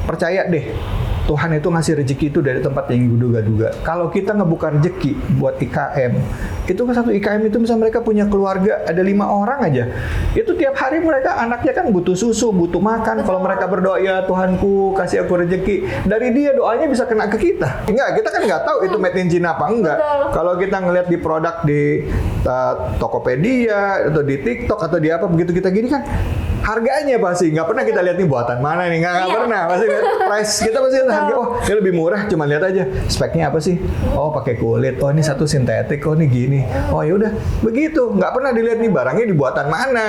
Percaya deh, Tuhan itu ngasih rezeki itu dari tempat yang diduga-duga. Kalau kita ngebuka rezeki buat IKM, itu kan satu IKM itu misalnya mereka punya keluarga, ada 5 orang aja. Itu tiap hari mereka anaknya kan butuh susu, butuh makan. Kalau mereka berdoa, ya Tuhanku kasih aku rezeki. Dari dia doanya bisa kena ke kita. Enggak, kita kan nggak tahu itu made in China apa enggak. Kalau kita ngeliat di produk di Tokopedia, atau di TikTok, atau di apa, begitu kita gini kan, harganya pasti nggak pernah kita lihat nih buatan mana nih, nggak pernah. Pasti lihat price, kita pasti lihat harga. Oh, ini lebih murah, cuma lihat aja speknya apa sih. Oh, pakai kulit. Oh, ini satu sintetik. Oh, ini gini. Oh, ya udah begitu. Nggak pernah dilihat nih barangnya di buatan mana.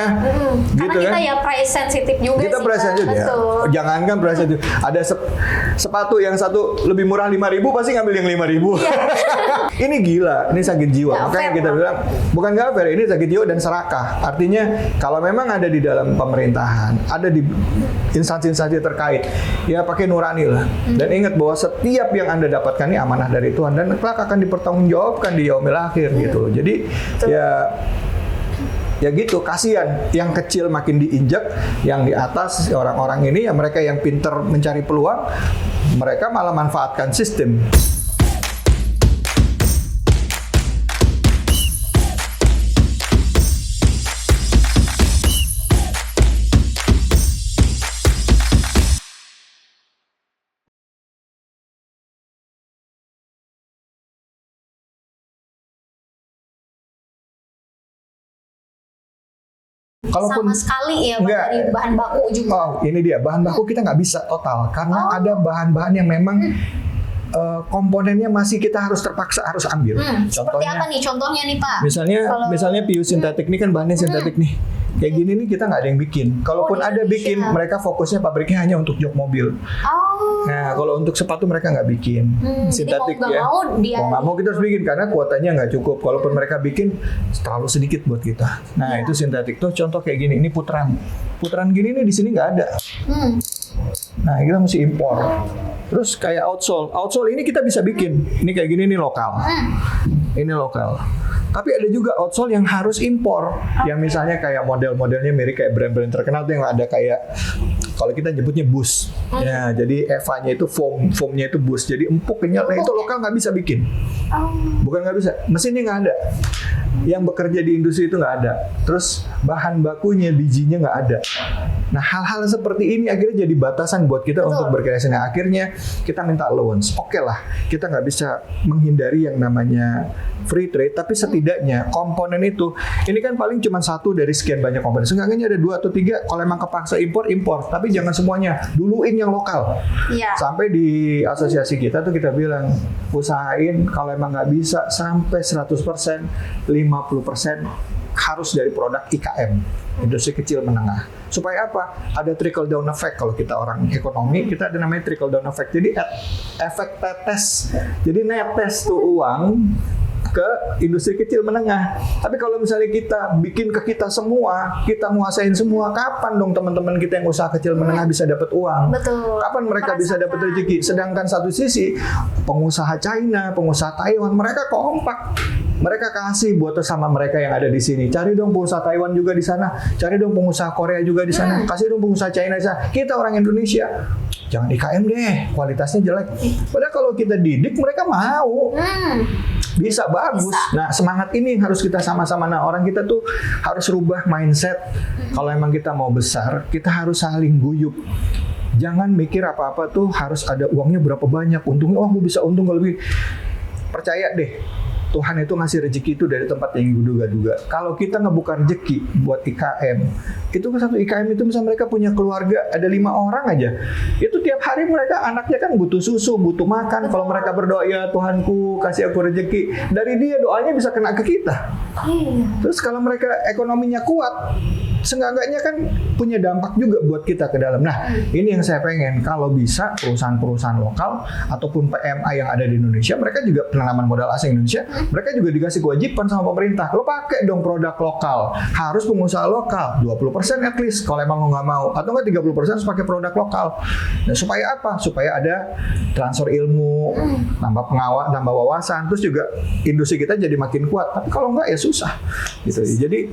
Gitu. Karena kita kan ya price sensitif juga kita sih, price sensitif ya. Jangankan price sensitif, ada sepatu yang satu lebih murah 5.000 pasti ngambil yang 5.000. Ini gila, ini sakit jiwa. Makanya kita bilang bukan nggak fair, ini sakit jiwa dan serakah. Artinya kalau memang ada di dalam pemerintahan, ada di instansi-instansi terkait, ya pakai nurani lah. Dan ingat bahwa setiap yang Anda dapatkan ini amanah dari Tuhan dan kelak akan dipertanggungjawabkan di yaumil akhir gitu. Jadi ya gitu, kasihan yang kecil makin diinjak, yang di atas orang-orang ini ya mereka yang pinter mencari peluang, mereka malah manfaatkan sistem. Kalaupun sama sekali ya dari bahan baku juga. Oh, ini dia bahan baku kita nggak bisa total karena ada bahan-bahan yang memang komponennya masih kita harus terpaksa harus ambil. Seperti apa nih contohnya nih Pak? Misalnya PU sintetik ini kan bahannya sintetik nih. Kayak gini nih kita nggak ada yang bikin. Kalaupun ada bikin, mereka fokusnya pabriknya hanya untuk jok mobil. Nah, kalau untuk sepatu mereka nggak bikin sintetik ya. Mau nggak mau kita harus bikin karena kuotanya nggak cukup. Kalaupun mereka bikin terlalu sedikit buat kita. Nah, itu sintetik tuh contoh kayak gini. Ini putaran gini nih di sini nggak ada. Nah, kita mesti impor. Terus kayak outsole ini kita bisa bikin. Ini kayak gini nih lokal. Ini lokal. Tapi ada juga outsole yang harus impor. Yang misalnya kayak model-modelnya mirip kayak brand-brand terkenal tuh yang ada kayak kalau kita nyebutnya bus. Ya, jadi Eva-nya itu foamnya itu bus. Jadi empuk kenyal. Nah, itu lokal nggak bisa bikin. Bukan nggak bisa, mesinnya nggak ada. Yang bekerja di industri itu nggak ada. Terus bahan bakunya, bijinya nggak ada. Nah, hal-hal seperti ini akhirnya jadi batasan buat kita untuk berkreasi. Nah, akhirnya kita minta allowance. Oke lah, kita nggak bisa menghindari yang namanya free trade, tapi setidaknya komponen itu, ini kan paling cuma satu dari sekian banyak komponen. Seenggaknya ada 2 atau 3, kalau emang kepaksa impor. Tapi jangan semuanya, duluin yang lokal. Sampai di asosiasi kita tuh kita bilang, usahain kalau emang nggak bisa sampai 100%, 50% harus dari produk IKM, industri kecil menengah. Supaya apa? Ada trickle down effect. Kalau kita orang ekonomi, kita ada namanya trickle down effect. Jadi efek tetes. Jadi netes tuh uang ke industri kecil menengah. Tapi kalau misalnya kita bikin ke kita semua, kita nguasain semua, kapan dong teman-teman kita yang usaha kecil menengah bisa dapat uang? Betul. Kapan mereka bisa dapat rezeki? Sedangkan satu sisi pengusaha China, pengusaha Taiwan, mereka kompak. Mereka kasih buat sama mereka yang ada di sini. Cari dong pengusaha Taiwan juga di sana. Cari dong pengusaha Korea juga di sana. Kasih dong pengusaha China di sana. Kita orang Indonesia, jangan IKM deh, kualitasnya jelek. Padahal kalau kita didik mereka mau. Bisa bagus. Nah, semangat ini yang harus kita sama-sama. Nah, orang kita tuh harus rubah mindset. Kalau emang kita mau besar, kita harus saling guyup. Jangan mikir apa-apa tuh harus ada uangnya berapa banyak. Untungnya, aku bisa untung kalau lebih. Percaya deh, Tuhan itu ngasih rezeki itu dari tempat yang diduga-duga. Kalau kita ngebuka rezeki buat IKM, itu kan satu IKM itu misalnya mereka punya keluarga, ada 5 orang aja. Itu tiap hari mereka anaknya kan butuh susu, butuh makan. Kalau mereka berdoa, ya Tuhanku kasih aku rezeki. Dari dia doanya bisa kena ke kita. Terus kalau mereka ekonominya kuat, seenggaknya kan punya dampak juga buat kita ke dalam. Nah, ini yang saya pengen. Kalau bisa perusahaan-perusahaan lokal ataupun PMA yang ada di Indonesia, mereka juga penanaman modal asing Indonesia, mereka juga dikasih kewajiban sama pemerintah. Lo pakai dong produk lokal. Harus pengusaha lokal. 20% at least kalau emang lo nggak mau. Atau nggak 30% harus pakai produk lokal. Nah, supaya apa? Supaya ada transfer ilmu, nambah wawasan. Terus juga industri kita jadi makin kuat. Tapi kalau nggak ya susah. Gitu. Jadi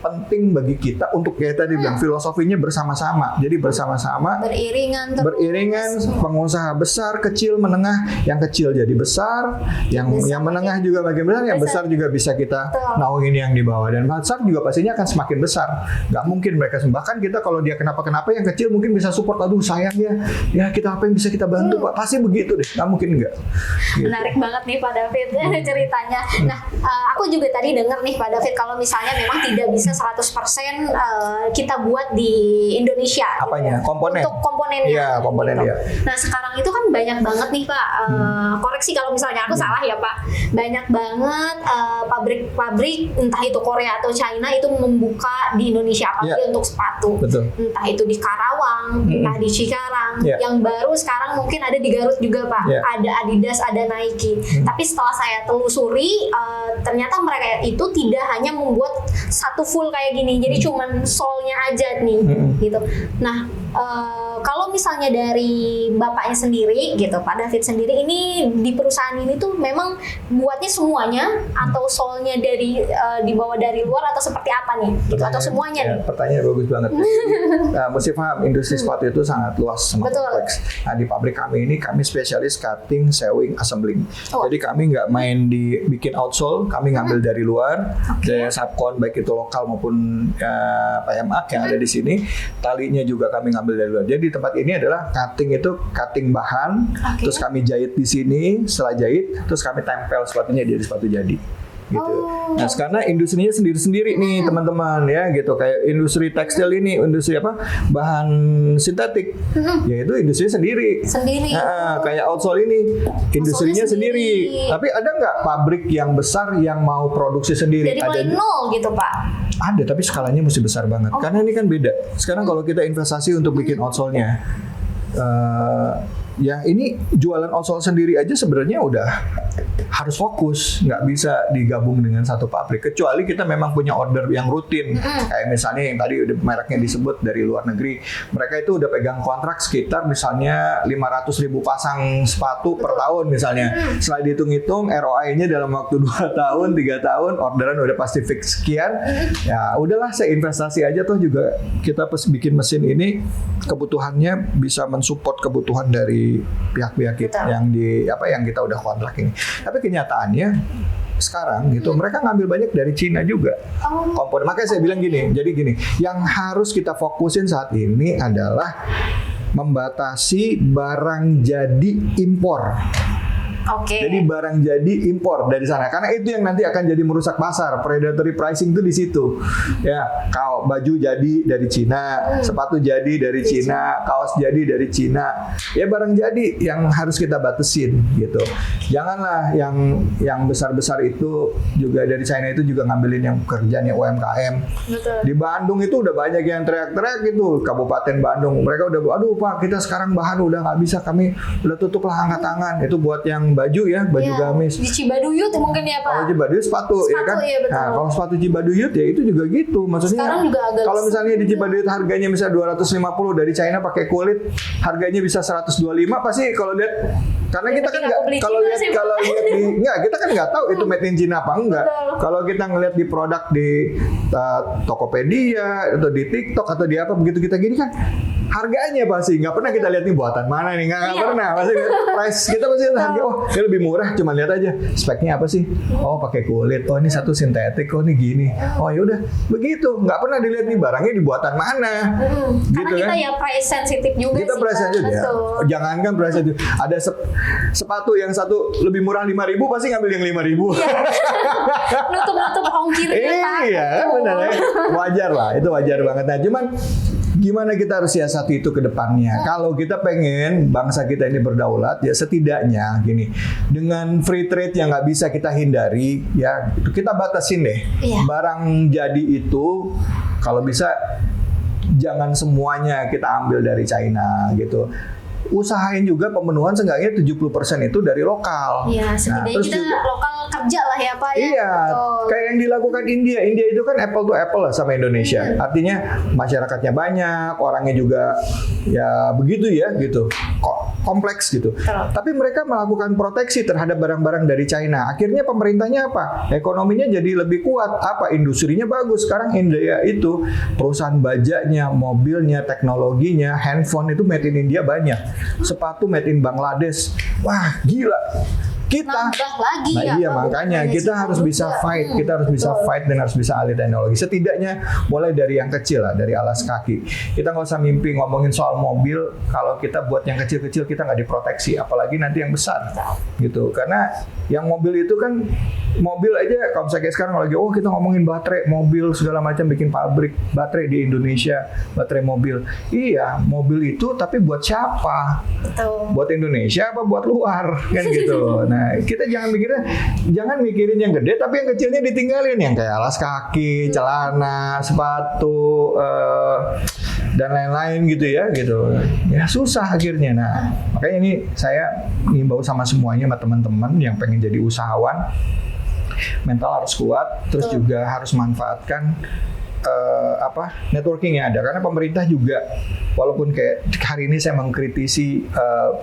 penting bagi kita untuk kayak tadi bilang filosofinya bersama-sama. Jadi bersama-sama, beriringan, pengusaha besar, kecil, menengah, yang kecil jadi besar, yang menengah juga makin besar, yang besar juga bisa kita naungin yang di bawah, dan besar juga pastinya akan semakin besar. Nggak mungkin mereka bahkan kita kalau dia kenapa-kenapa yang kecil mungkin bisa support, aduh sayang ya kita apa yang bisa kita bantu Pak, pasti begitu deh, nggak mungkin nggak. Gitu. Menarik banget nih Pak David ceritanya. Nah, aku juga tadi dengar nih Pak David kalau misalnya memang tidak bisa 100% kita buat di Indonesia. Apanya? Gitu. Komponen? Untuk komponennya. Iya, komponen gitu. ya. Nah, sekarang itu kan banyak banget nih Pak, koreksi kalau misalnya aku salah ya Pak, banyak banget pabrik-pabrik entah itu Korea atau China itu membuka di Indonesia, apalagi untuk sepatu. Betul. Entah itu di Karawang, entah di Cikarang, yang baru sekarang mungkin ada di Garut juga Pak, ada Adidas, ada Nike. Tapi setelah saya telusuri, ternyata mereka itu tidak hanya membuat satu full kayak gini, jadi cuman sole-nya aja nih, gitu. Nah, kalau misalnya dari bapaknya sendiri, gitu, Pak David sendiri, ini di perusahaan ini tuh memang buatnya semuanya atau sole-nya dari dibawa dari luar atau seperti apa nih? Gitu, atau semuanya nih? Pertanyaan bagus banget. Mesti paham industri sepatu itu sangat luas, sangat kompleks. Nah, di pabrik kami ini kami spesialis cutting, sewing, assembling. Jadi kami nggak main di bikin outsole, kami ngambil dari luar, dari subkon baik itu lokal maupun PMA yang ada di sini. Talinya juga kami ngambil dari luar. Jadi di tempat ini adalah cutting bahan, terus kami jahit di sini. Setelah jahit, terus kami tempel sepatunya jadi sepatu jadi. Gitu. Nah, karena industrinya sendiri-sendiri nih teman-teman ya gitu, kayak industri tekstil ini, industri apa bahan sintetik, yaitu industri sendiri. Nah, kayak outsole ini industrinya sendiri. Tapi ada nggak pabrik yang besar yang mau produksi sendiri? Dari mulai nol gitu Pak? Ada, tapi skalanya mesti besar banget. Karena ini kan beda. Sekarang kalau kita investasi untuk bikin outsole-nya, ya ini jualan outsole sendiri aja sebenarnya udah harus fokus, nggak bisa digabung dengan satu pabrik, kecuali kita memang punya order yang rutin, kayak misalnya yang tadi udah mereknya disebut dari luar negeri, mereka itu udah pegang kontrak sekitar misalnya 500.000 pasang sepatu per tahun misalnya, setelah dihitung-hitung ROI-nya dalam waktu 2 tahun, 3 tahun, orderan udah pasti fix sekian, ya udahlah saya investasi aja tuh juga kita bikin mesin ini kebutuhannya bisa mensupport kebutuhan dari pihak-pihak kita yang kita udah kontrak ini. Tapi kenyataannya sekarang gitu mereka ngambil banyak dari Cina juga komponen. Makanya saya bilang gini, jadi gini, yang harus kita fokusin saat ini adalah membatasi barang jadi impor. Jadi barang jadi impor dari sana, karena itu yang nanti akan jadi merusak pasar. Predatory pricing itu di situ. Ya, kalau baju jadi dari Cina, sepatu jadi dari Cina, kaos jadi dari Cina. Ya barang jadi yang harus kita batasin gitu. Janganlah yang besar-besar itu juga dari China itu juga ngambilin yang pekerjaan yang UMKM. Betul. Di Bandung itu udah banyak yang teriak-teriak gitu, Kabupaten Bandung. Mereka udah, aduh Pak, kita sekarang bahan udah nggak bisa, kami udah tutup lah angkat tangan. Itu buat yang baju gamis. Di Cibaduyut mungkin ya Pak. Kalau Cibaduyut sepatu ya kan. Iya, nah, kalau sepatu Cibaduyut ya itu juga gitu. Maksudnya sekarang juga agak kalau misalnya di Cibaduyut harganya misalnya 250 dari China pakai kulit, harganya bisa 125, pasti kalau lihat, karena kita kan nggak kita kan nggak tahu itu made in China apa enggak. Kalau kita ngelihat di produk di Tokopedia atau di TikTok atau di apa, begitu kita gini kan harganya pasti nggak pernah kita lihat nih buatan mana nih, nggak pernah. Pasti price kita pasti harga, oh ini lebih murah, cuma lihat aja speknya apa sih, oh pakai kulit, oh ini satu sintetik, oh ini gini, oh yaudah begitu, nggak pernah dilihat nih barangnya di buatan mana. Gitu karena kita kan ya price sensitif juga kita sih, price sensitif ya. Jangankan price sensitif, ada sepatu yang satu lebih murah 5.000 pasti ngambil yang 5.000. Nutup ongkirnya. Iya benar ya, wajar lah, itu wajar banget. Nah cuman gimana kita harus siasati itu ke depannya? Kalau kita pengen bangsa kita ini berdaulat, ya setidaknya gini, dengan free trade yang nggak bisa kita hindari, ya kita batasin deh. Barang jadi itu kalau bisa jangan semuanya kita ambil dari China gitu. Usahain juga pemenuhan seenggaknya 70% itu dari lokal. Iya, setidaknya kita lokal kerja lah ya Pak ya. Iya, kayak yang dilakukan India. India itu kan apple to apple lah sama Indonesia. Artinya masyarakatnya banyak, orangnya juga ya begitu ya gitu. Kompleks gitu. Tapi mereka melakukan proteksi terhadap barang-barang dari China. Akhirnya pemerintahnya apa? Ekonominya jadi lebih kuat. Apa? Industrinya bagus. Sekarang India itu perusahaan bajaknya, mobilnya, teknologinya, handphone itu made in India banyak. Sepatu made in Bangladesh. Wah, gila. Kita nambah lagi iya makanya kita harus bisa fight, kita harus bisa fight dan harus bisa alih teknologi. Setidaknya mulai dari yang kecil lah, dari alas kaki. Kita nggak usah mimpi ngomongin soal mobil kalau kita buat yang kecil-kecil kita nggak diproteksi, apalagi nanti yang besar gitu. Karena yang mobil itu kan mobil aja kalau misalnya kayak sekarang lagi kita ngomongin baterai mobil segala macam, bikin pabrik baterai di Indonesia, baterai mobil. Iya, mobil itu tapi buat siapa? Betul. Buat Indonesia apa buat luar kan gitu. Nah, kita jangan mikirin yang gede tapi yang kecilnya ditinggalin, yang kayak alas kaki, celana, sepatu dan lain-lain gitu ya gitu. Ya susah akhirnya. Nah, makanya ini saya ngimbau sama semuanya, sama teman-teman yang pengen jadi usahawan, mental harus kuat, terus juga harus manfaatkan networking yang ada. Karena pemerintah juga walaupun kayak hari ini saya mengkritisi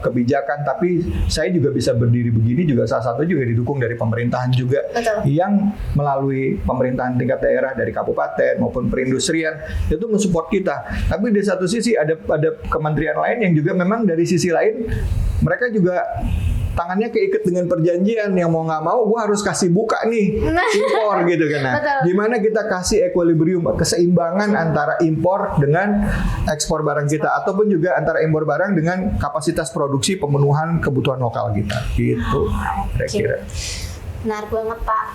kebijakan, tapi saya juga bisa berdiri begini juga salah satu juga didukung dari pemerintahan juga. Betul. Yang melalui pemerintahan tingkat daerah dari kabupaten maupun perindustrian itu mensupport kita. Tapi di satu sisi ada kementerian lain yang juga memang dari sisi lain mereka juga tangannya keikat dengan perjanjian yang mau nggak mau gue harus kasih buka nih impor gitu kan. Nah, gimana kita kasih equilibrium, keseimbangan antara impor dengan ekspor barang kita, ataupun juga antara impor barang dengan kapasitas produksi pemenuhan kebutuhan lokal kita gitu. Kira-kira. Benar banget Pak.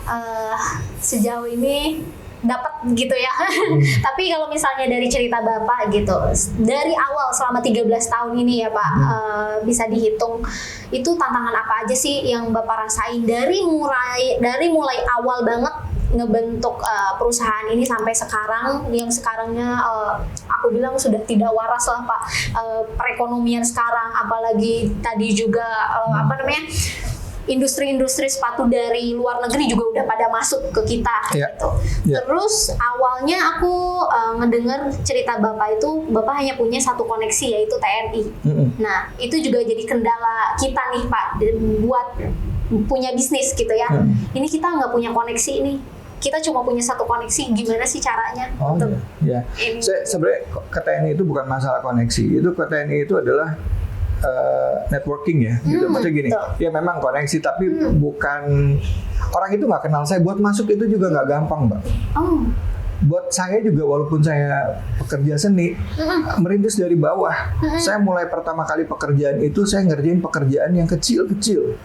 Sejauh ini dapat gitu ya. Tapi kalau misalnya dari cerita Bapak gitu, dari awal selama 13 tahun ini ya Pak, bisa dihitung itu tantangan apa aja sih yang Bapak rasain dari mulai awal banget ngebentuk perusahaan ini sampai sekarang, yang sekarangnya aku bilang sudah tidak waras lah Pak, perekonomian sekarang, apalagi tadi juga industri-industri sepatu dari luar negeri juga udah pada masuk ke kita gitu. Terus awalnya aku ngedengar cerita Bapak itu, Bapak hanya punya satu koneksi yaitu TNI. Nah, itu juga jadi kendala kita nih Pak buat punya bisnis gitu ya. Ini kita nggak punya koneksi nih. Kita cuma punya satu koneksi, gimana sih caranya? Sebenarnya ke TNI itu bukan masalah koneksi, itu ke TNI itu adalah networking ya, gitu. Maksudnya gini, ya memang koneksi, tapi bukan orang itu nggak kenal saya. Buat masuk itu juga nggak gampang, Mbak. Buat saya juga, walaupun saya pekerja seni, merintis dari bawah. Saya mulai pertama kali pekerjaan itu saya ngerjain pekerjaan yang kecil-kecil,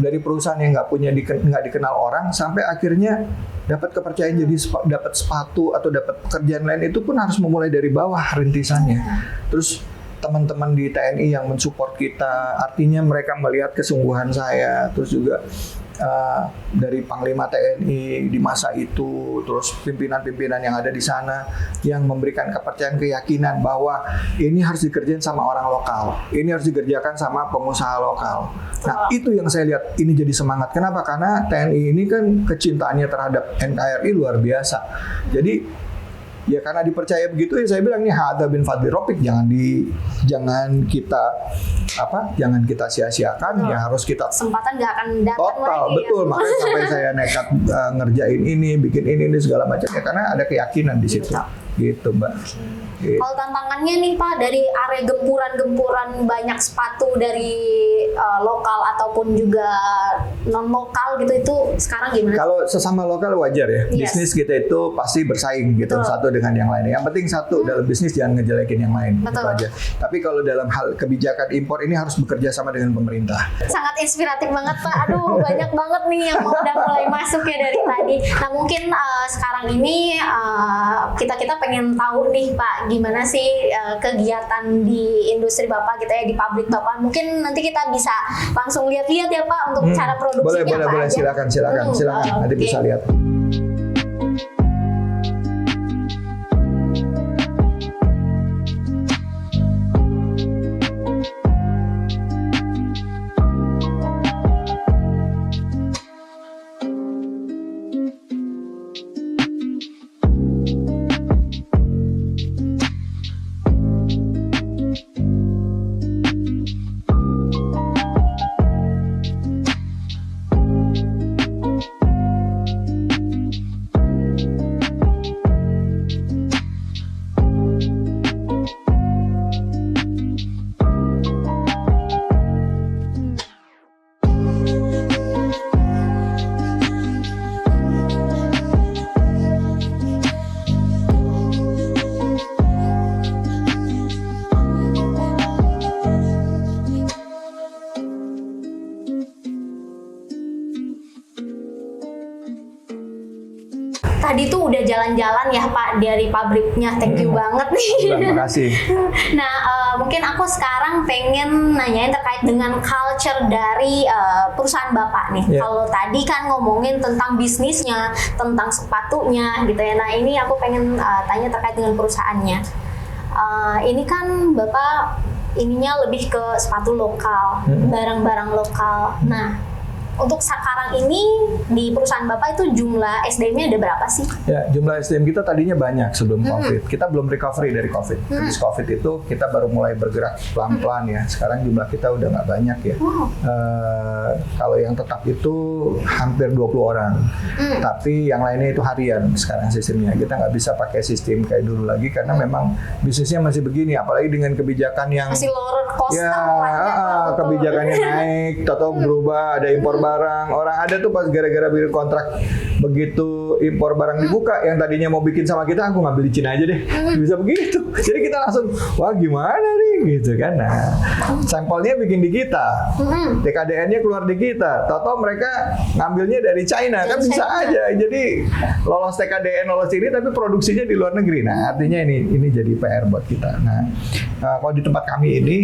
dari perusahaan yang nggak dikenal orang, sampai akhirnya dapat kepercayaan jadi dapat sepatu atau dapat pekerjaan lain, itu pun harus memulai dari bawah rintisannya. Terus teman-teman di TNI yang mensupport kita, artinya mereka melihat kesungguhan saya, terus juga dari Panglima TNI di masa itu, terus pimpinan-pimpinan yang ada di sana yang memberikan kepercayaan, keyakinan bahwa ini harus dikerjain sama orang lokal, ini harus dikerjakan sama pengusaha lokal. Nah, itu yang saya lihat ini jadi semangat. Kenapa? Karena TNI ini kan kecintaannya terhadap NKRI luar biasa. Jadi ya karena dipercaya begitu, ya saya bilang nih, hadza bin fadli rabbik, jangan kita sia-siakan. Ya harus kita, kesempatan nggak akan datang total lagi, betul ya. Makanya sampai saya nekat ngerjain ini, bikin ini segala macam ya, karena ada keyakinan di situ. Gitu Mbak. Gitu. Kalau tantangannya nih Pak, dari area gempuran banyak sepatu dari lokal ataupun juga non lokal gitu, itu sekarang gimana? Kalau sesama lokal wajar ya. Bisnis kita itu pasti bersaing gitu, satu dengan yang lain. Yang penting satu, dalam bisnis jangan ngejelekin yang lain. Gitu aja. Tapi kalau dalam hal kebijakan impor ini harus bekerja sama dengan pemerintah. Sangat inspiratif banget Pak. Aduh, banyak banget nih yang udah mulai masuk ya dari tadi. Nah, mungkin sekarang ini kita pengen tahu nih Pak, gimana sih kegiatan di industri Bapak gitu ya, di pabrik Bapak. Mungkin nanti kita bisa langsung lihat-lihat ya Pak untuk cara produksinya. Boleh, silakan. Nanti bisa lihat. tadi tuh udah jalan-jalan ya Pak dari pabriknya, thank you banget nih. Terima kasih. Nah mungkin aku sekarang pengen nanyain terkait dengan culture dari perusahaan Bapak nih. Kalau tadi kan ngomongin tentang bisnisnya, tentang sepatunya gitu ya. Nah ini aku pengen tanya terkait dengan perusahaannya. Ini kan Bapak ininya lebih ke sepatu lokal, barang-barang lokal. Nah untuk sekarang ini di perusahaan Bapak itu jumlah SDM-nya ada berapa sih? Ya, jumlah SDM kita tadinya banyak sebelum COVID. Kita belum recovery dari COVID. Habis COVID itu kita baru mulai bergerak pelan-pelan ya. Sekarang jumlah kita udah nggak banyak ya. Kalau yang tetap itu hampir 20 orang. Tapi yang lainnya itu harian sekarang sistemnya. Kita nggak bisa pakai sistem kayak dulu lagi karena memang bisnisnya masih begini. Apalagi dengan kebijakan yang masih roller coaster. Ya, kebijakannya naik, atau berubah, ada impor barang. Orang ada tuh pas gara-gara bikin kontrak, begitu impor barang dibuka, yang tadinya mau bikin sama kita, aku ngambil di Cina aja deh. Bisa begitu. Jadi kita langsung, wah gimana nih gitu kan. Nah, sampelnya bikin di kita, TKDN-nya keluar di kita. Tahu-tahu mereka ngambilnya dari China, kan bisa aja. Jadi lolos TKDN, lolos ini, tapi produksinya di luar negeri. Nah, artinya ini jadi PR buat kita. Nah, kalau di tempat kami ini,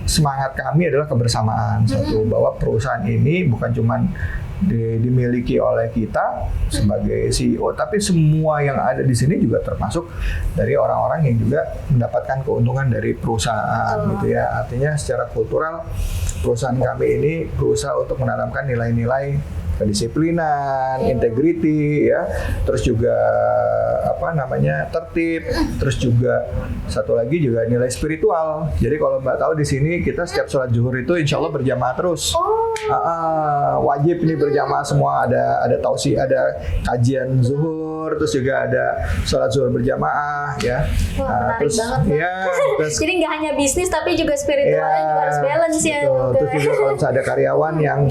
semangat kami adalah kebersamaan. Satu, bahwa perusahaan ini bukan cuma dimiliki oleh kita sebagai CEO, tapi semua yang ada di sini juga termasuk dari orang-orang yang juga mendapatkan keuntungan dari perusahaan gitu ya. Artinya secara kultural perusahaan kami ini berusaha untuk menanamkan nilai-nilai kedisiplinan, integrity ya, terus juga tertib, terus juga satu lagi juga nilai spiritual. Jadi kalau Mbak tahu di sini kita setiap sholat zuhur itu insya Allah berjamaah terus. Wajib ini berjamaah semua, ada tausi, ada kajian zuhur, terus juga ada sholat zuhur berjamaah ya. Menarik banget. Ya, terus, jadi nggak hanya bisnis tapi juga spiritualnya juga harus balance ya. Terus juga kalau misalnya ada karyawan yang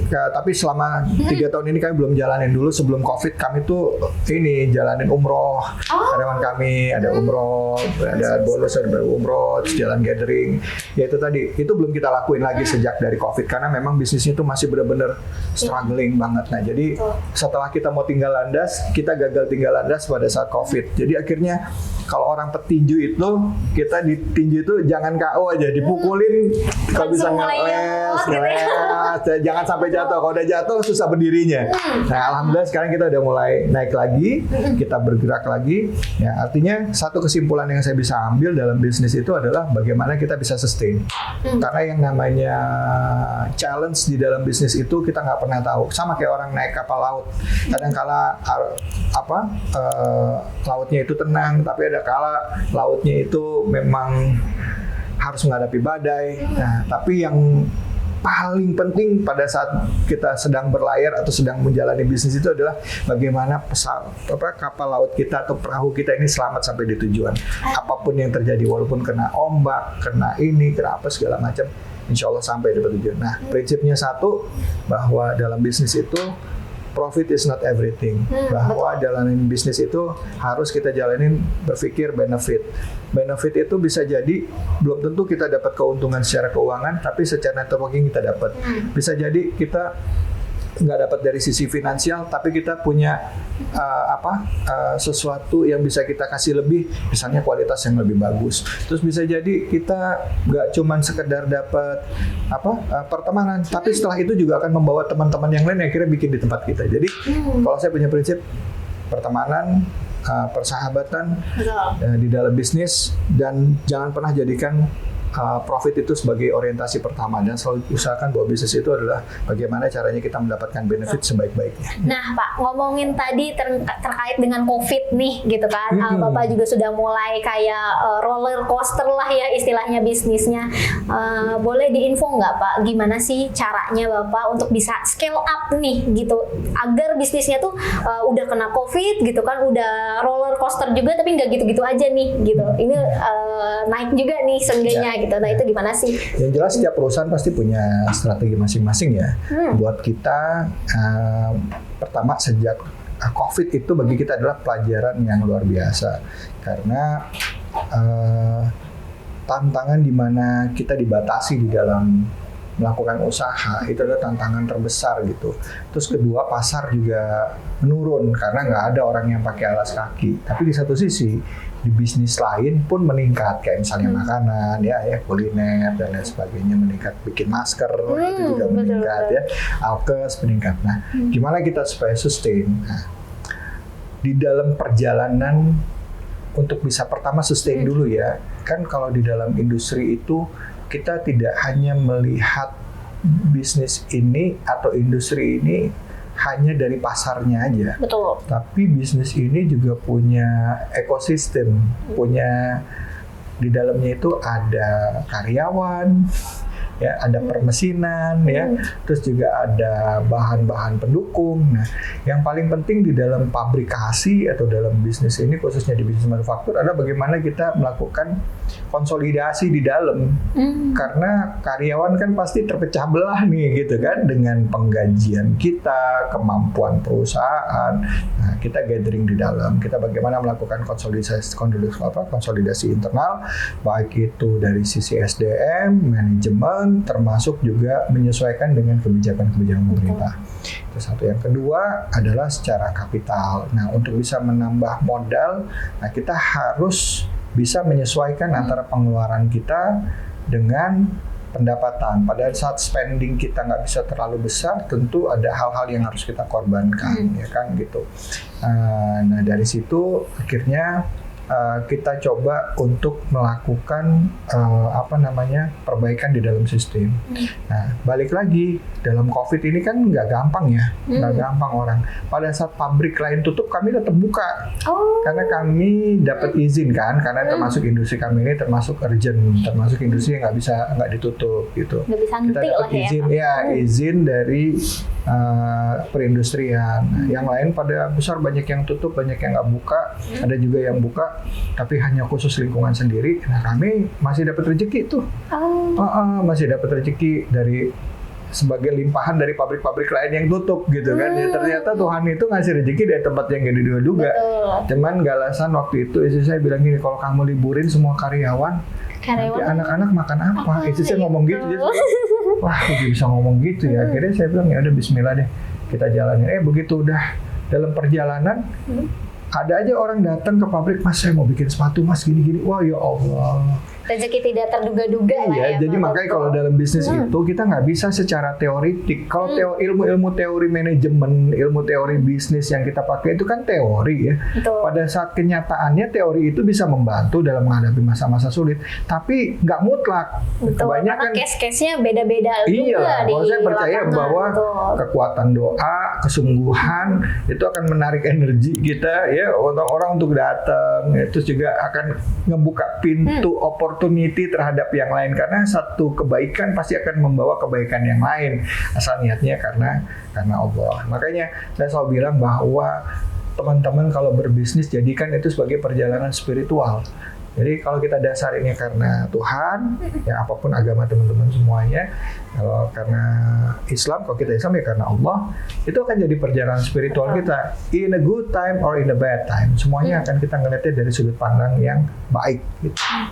tapi selama 3 tahun ini kami belum jalanin. Dulu sebelum COVID kami tuh ini jalanin umroh. Karyawan kami ada umroh, ada bonus, ada umroh, terus jalan gathering. Ya itu tadi, itu belum kita lakuin lagi sejak dari COVID karena memang bisnisnya itu masih benar-benar struggling banget. Nah jadi setelah kita mau tinggal landas, kita gagal tinggal landas pada saat COVID. Jadi akhirnya kalau orang petinju itu, kita ditinju itu jangan KO aja, dipukulin kalau bisa ngeles, jangan sampai jatuh. Kalau udah jatuh susah berdirinya. Nah alhamdulillah sekarang kita udah mulai naik lagi, kita bergerak lagi. Ya artinya satu kesimpulan yang saya bisa ambil dalam bisnis itu adalah bagaimana kita bisa sustain. Karena yang namanya challenge di dalam bisnis itu kita nggak pernah tahu. Sama kayak orang naik kapal laut. Kadang-kala lautnya itu tenang, tapi ada kala lautnya itu memang harus menghadapi badai. Nah, tapi yang paling penting pada saat kita sedang berlayar atau sedang menjalani bisnis itu adalah bagaimana kapal laut kita atau perahu kita ini selamat sampai di tujuan. Apapun yang terjadi, walaupun kena ombak, kena ini, kena apa segala macam, insya Allah sampai di tujuan. Nah, prinsipnya satu, bahwa dalam bisnis itu profit is not everything. Bahwa jalanin bisnis itu harus kita jalanin berpikir benefit. Benefit itu bisa jadi belum tentu kita dapat keuntungan secara keuangan, tapi secara networking kita dapat. Bisa jadi kita nggak dapat dari sisi finansial, tapi kita punya sesuatu yang bisa kita kasih lebih, misalnya kualitas yang lebih bagus. Terus bisa jadi kita nggak cuman sekedar dapat pertemanan, tapi setelah itu juga akan membawa teman-teman yang lain yang akhirnya bikin di tempat kita. Jadi kalau saya punya prinsip pertemanan, persahabatan di dalam bisnis, dan jangan pernah jadikan profit itu sebagai orientasi pertama, dan selalu usahakan bahwa bisnis itu adalah bagaimana caranya kita mendapatkan benefit sebaik-baiknya. Nah Pak, ngomongin tadi terkait dengan COVID nih gitu kan, Bapak juga sudah mulai kayak roller coaster lah ya istilahnya bisnisnya. Boleh diinfo nggak Pak, gimana sih caranya Bapak untuk bisa scale up nih gitu, agar bisnisnya tuh udah kena COVID gitu kan, udah roller coaster juga tapi nggak gitu-gitu aja nih gitu. Ini naik juga nih seenggaknya gitu. Nah itu gimana sih? Yang jelas setiap perusahaan pasti punya strategi masing-masing ya. Buat kita pertama sejak COVID itu bagi kita adalah pelajaran yang luar biasa, karena tantangan di mana kita dibatasi di dalam melakukan usaha itu adalah tantangan terbesar gitu. Terus kedua, pasar juga menurun karena nggak ada orang yang pakai alas kaki. Tapi di satu sisi di bisnis lain pun meningkat, kayak misalnya makanan ya kuliner dan lain sebagainya meningkat, bikin masker itu juga meningkat ya, alkes meningkat. Nah, gimana kita supaya sustain? Nah, di dalam perjalanan untuk bisa pertama sustain dulu ya, kan kalau di dalam industri itu kita tidak hanya melihat bisnis ini atau industri ini hanya dari pasarnya aja. Betul. Tapi bisnis ini juga punya ekosistem, punya di dalamnya itu ada karyawan, ya ada permesinan, ya terus juga ada bahan-bahan pendukung. Nah, yang paling penting di dalam pabrikasi atau dalam bisnis ini, khususnya di bisnis manufaktur, adalah bagaimana kita melakukan konsolidasi di dalam, karena karyawan kan pasti terpecah belah nih gitu kan, dengan penggajian kita, kemampuan perusahaan. Nah, kita gathering di dalam, kita bagaimana melakukan konsolidasi internal, baik itu dari sisi SDM, manajemen, termasuk juga menyesuaikan dengan kebijakan-kebijakan pemerintah. Itu satu. Yang kedua adalah secara kapital. Nah, untuk bisa menambah modal, nah kita harus bisa menyesuaikan antara pengeluaran kita dengan pendapatan. Pada saat spending kita nggak bisa terlalu besar, tentu ada hal-hal yang harus kita korbankan, ya kan gitu. Nah, dari situ akhirnya kita coba untuk melakukan perbaikan di dalam sistem. Nah, balik lagi dalam COVID ini kan nggak gampang ya, nggak gampang orang. Pada saat pabrik lain tutup, kami tetap buka, karena kami dapat izin kan, karena termasuk industri kami ini termasuk urgent, termasuk industri yang nggak ditutup gitu. Kita dapat izin izin dari perindustrian. Nah, yang lain pada besar banyak yang tutup, banyak yang nggak buka, ada juga yang buka tapi hanya khusus lingkungan sendiri. Nah, kami masih dapat rezeki tuh, masih dapat rezeki dari sebagai limpahan dari pabrik-pabrik lain yang tutup gitu kan. Ya, ternyata Tuhan itu ngasih rezeki dari tempat yang gede juga. Cuman galasan waktu itu istri saya bilang gini, kalau kamu liburin semua karyawan, nanti anak-anak makan apa? Istri saya ngomong gitu. Wah, kok bisa ngomong gitu ya. Akhirnya saya bilang ya udah bismillah deh, kita jalanin. Begitu udah dalam perjalanan, ada aja orang datang ke pabrik, Mas saya mau bikin sepatu Mas gini-gini. Wah ya Allah, rezeki tidak terduga-duga lah ya. Jadi makanya kalau dalam bisnis itu kita nggak bisa secara teoritik. Kalau ilmu teori manajemen, ilmu teori bisnis yang kita pakai itu kan teori ya. Betul. Pada saat kenyataannya teori itu bisa membantu dalam menghadapi masa-masa sulit, tapi nggak mutlak. Kebanyakan case-case-nya beda-beda juga. Iya, saya percaya bahwa kekuatan doa, kesungguhan itu akan menarik energi kita ya, orang untuk datang. Terus juga akan ngebuka pintu opportunity terhadap yang lain, karena satu kebaikan pasti akan membawa kebaikan yang lain asal niatnya karena Allah. Makanya saya selalu bilang bahwa teman-teman kalau berbisnis jadikan itu sebagai perjalanan spiritual. Jadi kalau kita dasarinnya karena Tuhan, ya apapun agama teman-teman semuanya, kalau karena Islam, kalau kita Islam ya karena Allah, itu akan jadi perjalanan spiritual kita. In a good time or in a bad time, semuanya akan kita ngeliatnya dari sudut pandang yang baik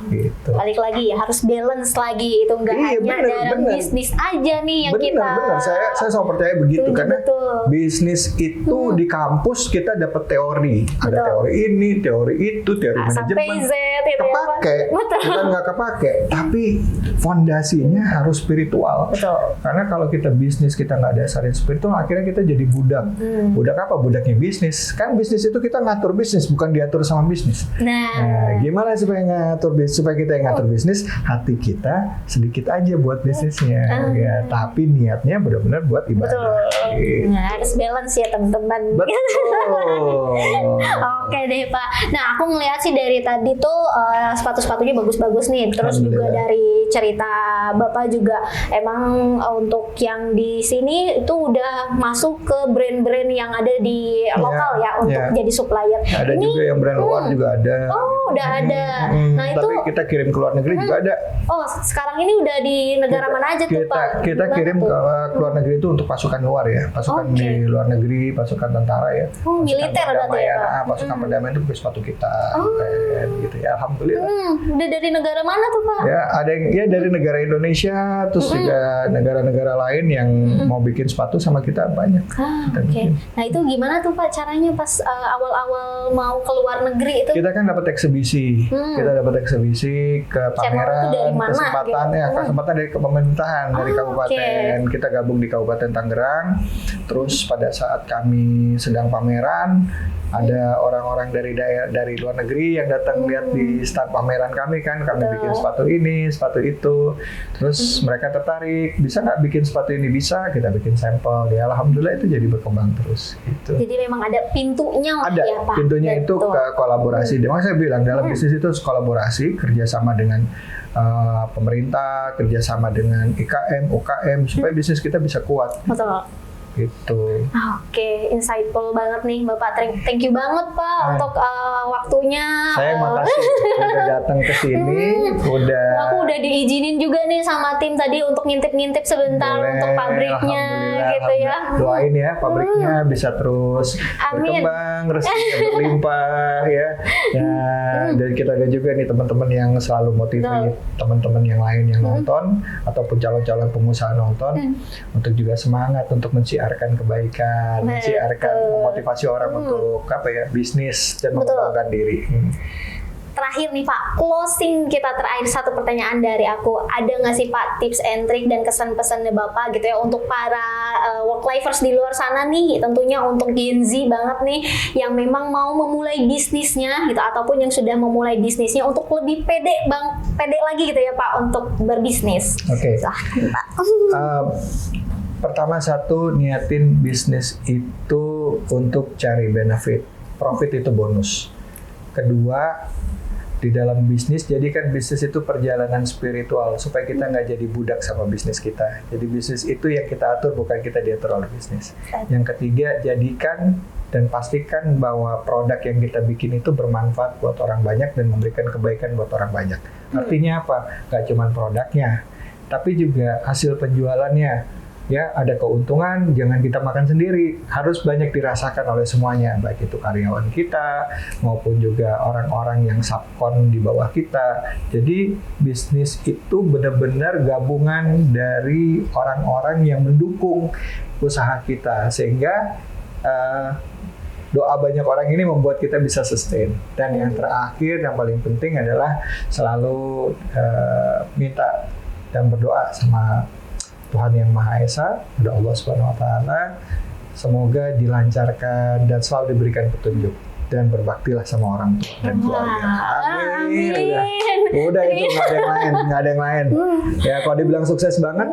gitu. Balik lagi ya, harus balance lagi, itu nggak hanya dalam bisnis aja nih yang kita. Benar. Saya selalu percaya begitu, karena bisnis itu di kampus kita dapat teori, ada teori ini, teori itu, teori manajemen. Kepake, bukan nggak kepake, tapi fondasinya harus spiritual. Betul. Karena kalau kita bisnis kita nggak dasarin spiritual, akhirnya kita jadi budak. Budak apa? Budaknya bisnis. Kan bisnis itu kita ngatur bisnis, bukan diatur sama bisnis. Nah, gimana supaya supaya kita yang ngatur bisnis, hati kita sedikit aja buat bisnisnya, ya. Tapi niatnya benar-benar buat ibadah. Gitu. Nah, harus balance ya teman-teman. Betul. Oke deh Pak. Nah, aku ngeliat sih dari tadi tuh sepatu-sepatunya bagus-bagus nih. Terus juga dari cerita Bapak juga emang untuk yang di sini itu udah masuk ke brand-brand yang ada di lokal ya untuk jadi supplier. Ada ini, juga yang brand luar juga ada. Oh, udah ada. Nah, itu tapi kita kirim ke luar negeri juga ada. Oh, sekarang ini udah di negara mana aja tuh Pak? Kita kirim ke luar negeri itu untuk pasukan luar ya. Pasukan di luar negeri, pasukan tentara ya. Oh, militer berarti ya. Pasukan perdamaian itu sepatu kita. Gitu ya. Alhamdulillah. Udah dari negara mana tuh Pak? Ya, ada yang ya dari negara Indonesia, terus juga negara-negara lain yang mau bikin sepatu sama kita banyak. Oke. Nah itu gimana tuh Pak caranya pas awal-awal mau ke luar negeri itu? Kita kan dapat eksibisi, ke pameran, kesempatan gitu? Kesempatan dari pemerintahan, dari kabupaten. Kita gabung di Kabupaten Tangerang. Terus pada saat kami sedang pameran, ada orang-orang dari luar negeri yang datang lihat di stand pameran kami kan, kami bikin sepatu ini, sepatu itu. Terus mereka tertarik, bisa nggak bikin sepatu ini? Bisa, kita bikin sampel. Ya alhamdulillah itu jadi berkembang terus. Gitu. Jadi memang ada pintunya lah ada, ya Pak? Pintunya itu ke kolaborasi. Makanya saya bilang dalam bisnis itu harus kolaborasi, kerjasama dengan pemerintah, kerjasama dengan IKM, UKM, supaya bisnis kita bisa kuat. Betul. Gitu. Oke, insightful banget nih Bapak. Thank you banget Pak untuk waktunya. Saya makasih udah datang ke sini. Aku udah diizinin juga nih sama tim tadi untuk ngintip-ngintip sebentar untuk pabriknya gitu ya. Doain ya pabriknya bisa terus berkembang, rezekinya berlimpah ya. Dan kita ada juga nih teman-teman yang selalu motivate teman-teman yang lain yang nonton ataupun calon-calon pengusaha nonton untuk juga semangat untuk mensiarkan kebaikan, memotivasi orang untuk bisnis dan mengembangkan diri. Terakhir nih Pak, closing kita terakhir satu pertanyaan dari aku. Ada nggak sih Pak tips and trick dan kesan-pesannya Bapak gitu ya untuk para work-lifers di luar sana nih, tentunya untuk Gen Z banget nih yang memang mau memulai bisnisnya gitu ataupun yang sudah memulai bisnisnya untuk lebih pede lagi gitu ya Pak untuk berbisnis. Oke. Pertama niatin bisnis itu untuk cari benefit, profit itu bonus. Kedua, di dalam bisnis jadikan bisnis itu perjalanan spiritual supaya kita nggak jadi budak sama bisnis kita. Jadi bisnis itu yang kita atur, bukan kita diatur oleh bisnis. Yang ketiga, jadikan dan pastikan bahwa produk yang kita bikin itu bermanfaat buat orang banyak dan memberikan kebaikan buat orang banyak. Artinya apa? Nggak cuma produknya, tapi juga hasil penjualannya. Ya, ada keuntungan, jangan kita makan sendiri, harus banyak dirasakan oleh semuanya, baik itu karyawan kita maupun juga orang-orang yang subkon di bawah kita. Jadi bisnis itu benar-benar gabungan dari orang-orang yang mendukung usaha kita, sehingga doa banyak orang ini membuat kita bisa sustain. Dan yang terakhir, yang paling penting adalah selalu minta dan berdoa sama Tuhan Yang Maha Esa, kepada Allah Subhanahu Wa Taala, semoga dilancarkan dan selalu diberikan petunjuk dan berbaktilah sama orang tua dan keluarga. Amin. Udah itu nggak ada yang lain. Ya kalau dibilang sukses banget,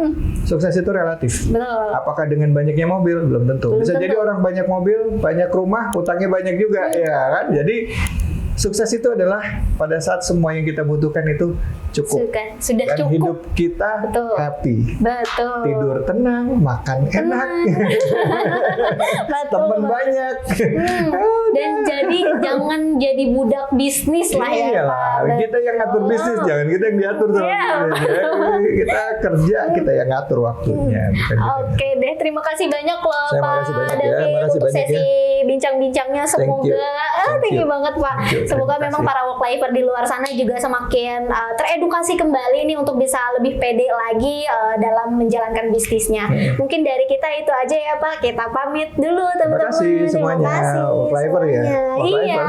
sukses itu relatif. Betul. Apakah dengan banyaknya mobil? Belum tentu. Bisa jadi orang banyak mobil, banyak rumah, utangnya banyak juga, ya kan? Jadi sukses itu adalah pada saat semua yang kita butuhkan itu cukup. Sudah dan cukup. Hidup kita happy. Betul. Tidur tenang, makan enak. Teman banyak. Dan jadi jangan jadi budak bisnis lah ya. Iyalah, kita yang ngatur bisnis, jangan kita yang diatur sama bisnis. Kita kerja, kita yang ngatur waktunya. Oke deh, terima kasih banyak loh Pak David untuk sesi bincang-bincangnya. Semoga thank you banget Pak. Semoga memang para work-lifer di luar sana juga semakin teredukasi kembali nih untuk bisa lebih pede lagi dalam menjalankan bisnisnya. Mungkin dari kita itu aja ya Pak. Kita pamit dulu teman-teman. Terima kasih semuanya. Work-lifer ya. Iya.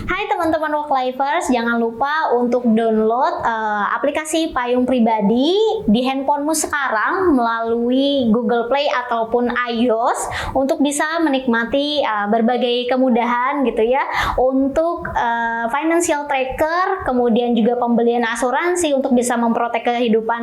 Hai teman-teman work-lifers, jangan lupa untuk download aplikasi Payung Pribadi di handphonemu sekarang melalui Google Play ataupun iOS untuk bisa menikmati berbagai kemudahan gitu ya. Untuk financial tracker, kemudian juga pembelian asuransi untuk bisa memprotek kehidupan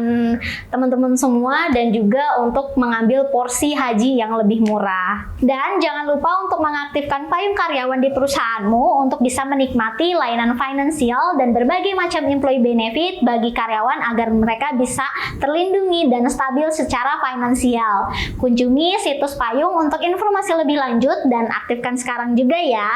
teman-teman semua dan juga untuk mengambil porsi haji yang lebih murah. Dan jangan lupa untuk mengaktifkan payung karyawan di perusahaanmu untuk bisa menikmati layanan finansial dan berbagai macam employee benefit bagi karyawan agar mereka bisa terlindungi dan stabil secara finansial. Kunjungi situs Payung untuk informasi lebih lanjut dan aktifkan sekarang juga ya.